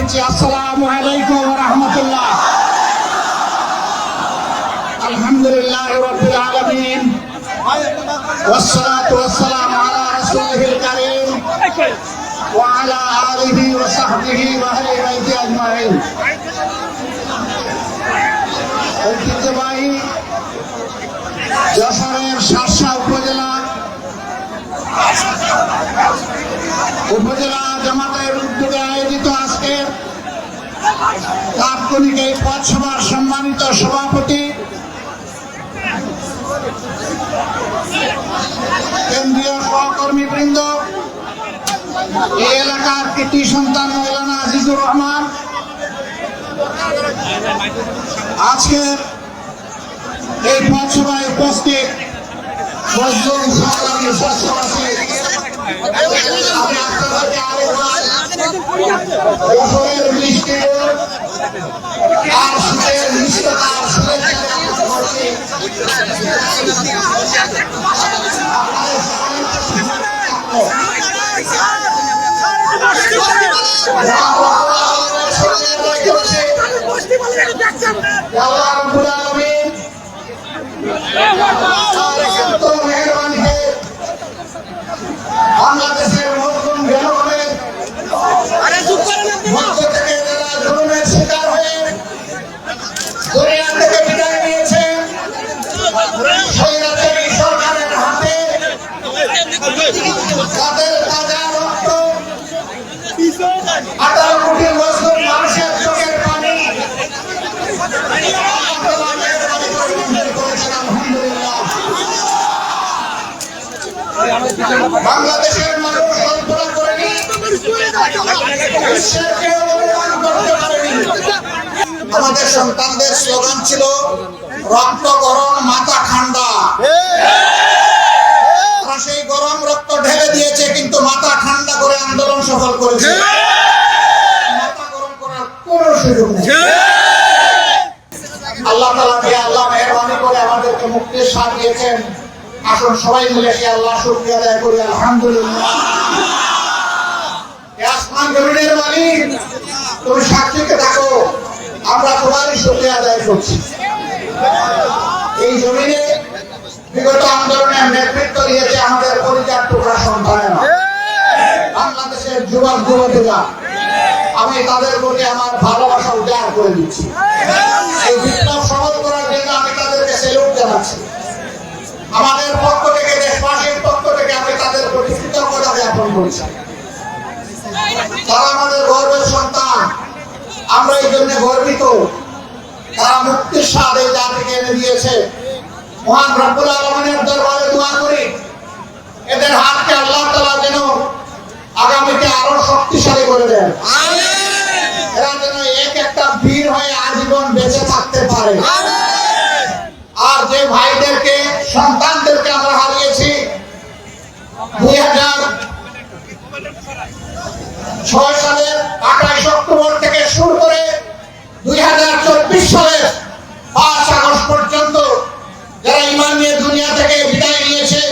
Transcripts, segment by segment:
দিচ্ছি। আসসালামু আলাইকুম ওয়া রাহমাতুল্লাহ। আলহামদুলিল্লাহি রাব্বিল আলামিন ওয়াসসালাতু ওয়াসসালামু আলা রাসূলিল কারীম ওয়া আলা আলিহি ওয়া সাহবিহি ওয়া আহলি বাইতি আজমাইন। ঐতিহ্যবাহী যশোরের শার্শা উপজেলা জামাতের উদ্যোগে আয়োজিত আজকের তাৎক্ষণিক এই পথসভার সম্মানিত সভাপতি, কেন্দ্রীয় সহকর্মীবৃন্দ, এই এলাকার কৃতি সন্তান মৌলানা আজিজুর রহমান, আজকের এই পথসভায় উপস্থিত আমি আপনাদেরকে আরেকবার যশোরের মিষ্টি আর সুরের মিষ্টতার শুভেচ্ছা করছি। বাংলাদেশের মজলুম জনগণের মধ্য থেকে যারা জুলুমের শিকার হয়ে দুনিয়া থেকে বিদায় নিয়েছে, স্বৈরাচারী সরকারের হাতে তাদের তাজা রক্ত 18 কোটি মজলুম মানুষের চোখের পানি বাংলাদেশের মানুষ কল্পনা করেনি, বিশ্বের কেউ অনুমান করতে পারেনি। আমাদের সন্তানদের স্লোগান ছিল রক্ত গরম মাথা ঠান্ডা। তারা সেই গরম রক্ত ঢেলে দিয়েছে, কিন্তু মাথা ঠান্ডা করে আন্দোলন সফল করেছে। মাথা গরম করার কোনো সুযোগ নেই। আল্লাহ তাআলাকে আল্লাহ মেহেরবানি করে আমাদেরকে মুক্তির স্বাদ দিয়েছেন। আসুন সবাই মিলে সেই আল্লাহ শুকরিয়া আদায় করি। আলহামদুলিল্লাহ। আসমান জমিনের মালিক, তুমি সাক্ষীকে থাকো, আমরা তোমারই শুকরিয়া আদায় করছি। এই জমিনে বিগত আন্দোলনের নেতৃত্ব দিয়েছে আমাদের পরিবার টুকরা সন্তানেরা, বাংলাদেশের যুবক যুবতীরা। আমি তাদের প্রতি আমার ভালোবাসা উজাড় করে দিচ্ছি। এই বিপ্লব সফল করার জন্য আমি তাদেরকে সেলুট জানাচ্ছি। আমাদের পক্ষ থেকে, দেশবাসীর পক্ষ থেকে আমি তাদের প্রতি কৃতজ্ঞতা জ্ঞাপন করছি। তারা আমাদের গর্বের সন্তান, আমরা এই জন্য গর্বিত। তারা মুক্তির স্বাদ এই জাতিকে এনে দিয়েছে। মহান রব্বুল আলামিনের দরবারে দোয়া করি, এদের হাতকে আল্লাহ তাআলা যেন আগামীতে আরো শক্তিশালী করে দেন। এরা যেন এক একটা বীর হয়ে আজীবন বেঁচে থাকতে পারে। আর যে ভাইদেরকে, সন্তানদেরকে আমরা হারিয়েছি 2006 সালের 28 অক্টোবর থেকে শুরু করে 2024 সালের 5 আগস্ট পর্যন্ত যারা ঈমান নিয়ে দুনিয়া থেকে বিদায় নিয়েছে,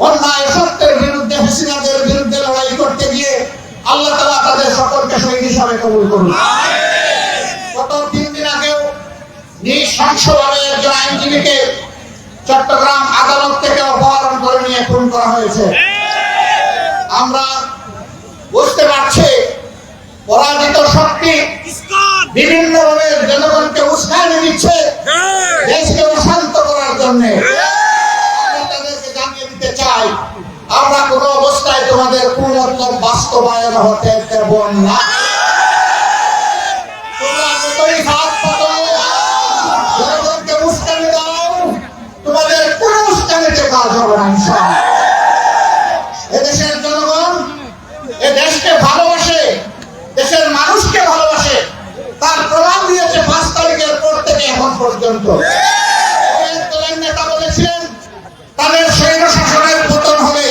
অন্যায় সত্যের বিরুদ্ধে, হাসিনাদের বিরুদ্ধে লড়াই করতে গিয়ে আল্লাহ তাআলা তাদের সকলকে শহীদ হিসাবে কবুল করুন। গত 3 দিন আগেও নৃশংসভাবে একজন আইনজীবীকে চট্টগ্রাম আদালত থেকে অপহরণ করে নিয়ে খুন করা হয়েছে। আমরা বুঝতে পারছি পরাজিত শক্তি বিভিন্ন ভাবে জনগণকে উস্কানি দিচ্ছে দেশকে অশান্ত করার জন্য। আমি তাদেরকে জানিয়ে দিতে চাই, আমরা কোনো অবস্থায় তোমাদের কুমতলব বাস্তবায়ন হতে দেব না। তোমরা যতই হাত পাতো, জনগণকে উস্কানি দাও, তোমাদের কোনো উস্কানিতে কাজ হবে না ইনশাআল্লাহ। এদেশের জনগণ এ দেশকে ভালোবাসে, দেশের মানুষকে ভালোবাসে। তার প্রমাণ দিয়েছে 5 তারিখের পর থেকে এখন পর্যন্ত। নেতা বলেছিলেন তাদের সৈন্য শাসনের পতন হবে,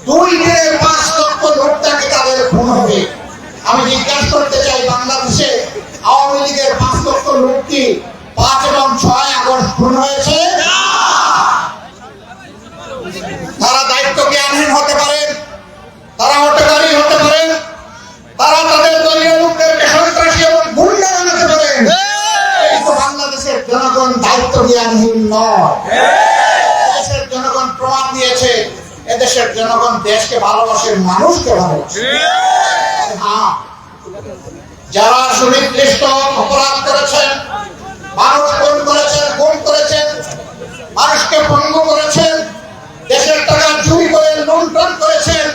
2 দিনে 5 লক্ষ লোকটাকে তাদের খুন হবে। আমি জিজ্ঞাসা করতে চাই, বাংলাদেশে আওয়ামী লীগের 5 লক্ষ লোক কি 5 এবং 6 আগস্ট খুন হয়েছে? তারা দায়িত্ব জ্ঞানহীন হতে পারেন, তারা হটকারী হতে পারেন, তারা তাদের দলীয় লোকদেরকে দেশের জনগণ প্রমাণ দিয়েছে এদেশের জনগণ দেশকে ভালোবাসে, মানুষকে ভালোবাসে। হ্যাঁ, যারা সুনির্দিষ্ট অপরাধ করেছেন, মানুষ খুন করেছেন, গুম করেছেন, মানুষকে পঙ্গু করেছেন, দেশের টাকা চুরি করে লুণ্ঠন করেছেন,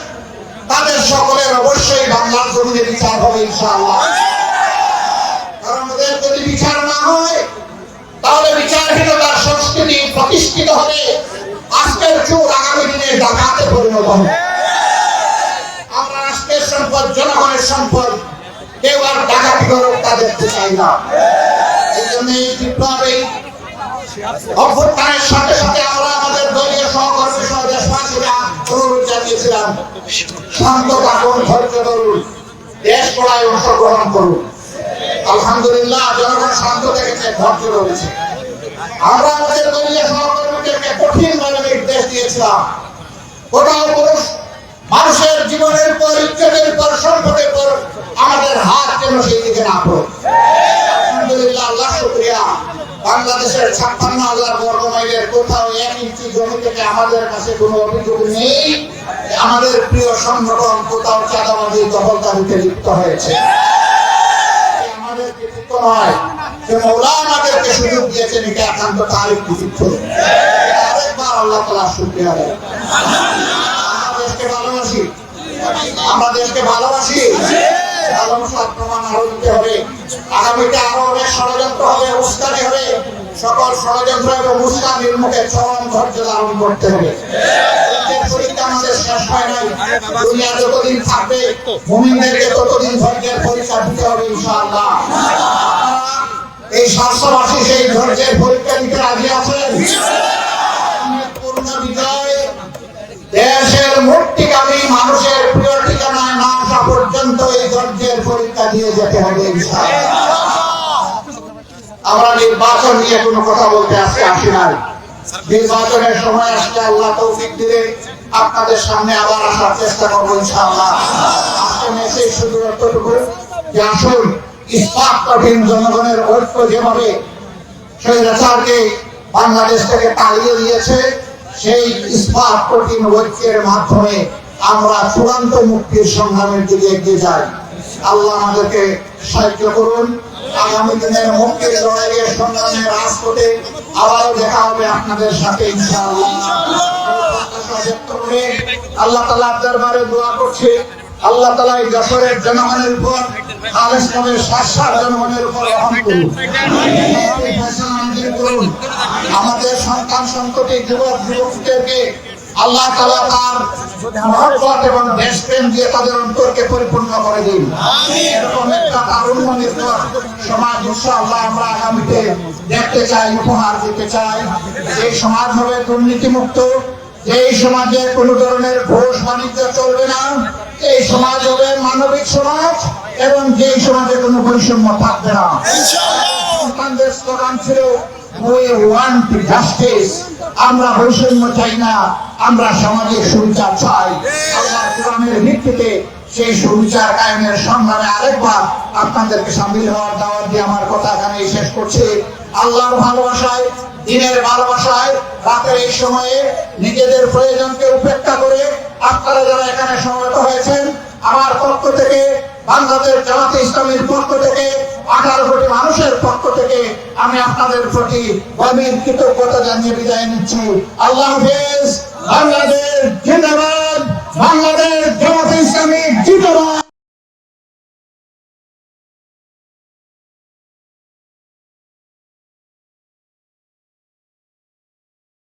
তাদের সকলের অবশ্যই বাংলার জমিনে বিচার হবে ইনশাআল্লাহ। কারণ ওদের যদি বিচার না হয় তাহলে বিচারহীনতার সংস্কৃতি প্রতিষ্ঠিত হবে, আজকের চোর আগামী দিনে ডাকাতে পরিণত হবে। আমরা রাষ্ট্রের সম্পদ, জনগণের সম্পদ কেউ আর ডাকাতি করুক তা দেখতে চাই না। এই জন্য এই বিপ্লবে অভ্যুত্থানের সাথে সাথে আমরা আমাদের দলীয় সহকর্মী সহ দেশবাসীরা অনুরোধ জানিয়েছিলাম, শান্ত থাকুন, ধৈর্য ধরুন, দেশ গড়ায় অংশগ্রহণ করুন। আলহামদুলিল্লাহ, জনগণ শান্ত থেকেছে, ধৈর্য ধরেছে। আমরা আমাদের দলীয় সহকর্মীদেরকে কঠিনভাবে নির্দেশ দিয়েছিলাম, কোথাও মানুষের জীবনের পর, ইজ্জতের পর, সম্পদের পর আমাদের হাত যেন সেই দিকে না পড়ে। আলহামদুলিল্লাহ, আল্লাহ শুকরিয়া, বাংলাদেশের 56,000 বর্গ মাইলের কোথাও 1 ইঞ্চি জমি থেকে আমাদের কাছে কোনো অভিযোগ নেই আমাদের প্রিয় সংগঠন কোথাও চাঁদাবাজি, দখলদারিতে লিপ্ত হয়েছে। আমাদের কৃতিত্ব নয়, যে মওলা আমাদেরকে সুযোগ দিয়েছেন, এটা একান্ত তারই কৃতিত্ব। আরেকবার আল্লাহ তাআলা শুকরিয়া দেয়। ভালোবাসি, আমরা দেশকে ভালোবাসি, ভালোবাসার প্রমাণ আরো দিতে হবে। আগামীতে আরো অনেক ষড়যন্ত্র হবে, উস্কানি হবে, সকল ষড়যন্ত্র এবং উস্কানির মুখে চরম ধৈর্য ধারণ করতে হবে। পরীক্ষা আমাদের শেষ হয় নাই, দুনিয়া যতদিন থাকবে মুমিনদেরকে ততদিন ধৈর্যের পরীক্ষা দিতে হবে ইনশাআল্লাহ। এই 700 সেই ধৈর্যের পরীক্ষা দিতে রাজি আছেন? পূর্ণ বিজয় দেশের মুক্তিকামী মানুষের প্রিয় ঠিকানায় না আসা পর্যন্ত এই ধৈর্যের পরীক্ষা দিয়ে যেতে হবে ইনশাআল্লাহ। আমরা নির্বাচন নিয়ে কোনো কথা বলতে আজকে আসি নাই। নির্বাচনের সময় আসলে আল্লাহ তৌফিক দিলে আপনাদের সামনে আবার আসার চেষ্টা করবো ইনশাআল্লাহ। আজকে মেসেজ শুধু এতটুকু যে আসুন, ইসলাম কঠিন জনগণের ঐক্য যেভাবে স্বৈরাচারকে বাংলাদেশ থেকে তাড়িয়ে দিয়েছে, সেই ইসলাম কঠিন ঐক্যের মাধ্যমে আমরা চূড়ান্ত মুক্তির সংগ্রামের দিকে এগিয়ে যাই। আল্লাহ আমাদেরকে সাহায্য করুন। আগামী দিনের মুক্তির লড়াইয়ের সংগ্রামের রাজপথে আবারও দেখা হবে আপনাদের সাথে ইনশাআল্লাহ। আল্লাহ তাআলা দরবারে দোয়া করছে, আল্লাহ তাআলা এই যশোরের জনগণের উপর, খালেসপুরের শাসার জনগণের উপর রহম করুন। আমাদের সন্তান সন্ততি, যুবক যুবতীদেরকে আল্লাহ তাআলা তার মহব্বত এবং দেশপ্রেম দিয়ে তাদের অন্তরকে পরিপূর্ণ করে দিন। এরকম একটা তারুণ্য নির্ভর সমাজ ইনশাআল্লাহ আমরা আগামীতে দেখতে চাই, উপহার দিতে চাই। এই সমাজ হবে দুর্নীতিমুক্ত, এই সমাজে কোনো ধরনের ঘুষ বাণিজ্য চলবে না, এই সমাজ হবে মানবিক সমাজ, এবং যেই সমাজে কোনো বৈষম্য থাকবে না। সন্তানদের স্লোগান ছিল We want justice, আমরা বৈষম্য চাই না, আমরা সমাজের সুবিচার চাই। আল্লাহর কোরআনের ভিত্তিতে সেই সুবিচার কায়েমের সংগ্রামে আরেকবার আপনাদেরকে সামিল হওয়ার দাওয়াত দিয়ে আমার কথা এখানে শেষ করছি। আল্লাহর ভালোবাসায়, দিনের ভালোবাসায় রাতের এই সময়ে নিজেদের প্রয়োজনকে উপেক্ষা করে আপনারা যারা এখানে সমবেত হয়েছেন, আমার পক্ষ থেকে, বাংলাদেশ জামাতে ইসলামীর পক্ষ থেকে, 18 কোটি মানুষের পক্ষ থেকে আমি আপনাদের প্রতি গভীর কৃতজ্ঞতা জানিয়ে বিদায় নিচ্ছি। আল্লাহ হাফেজ। বাংলাদেশ জিন্দাবাদ। বাংলা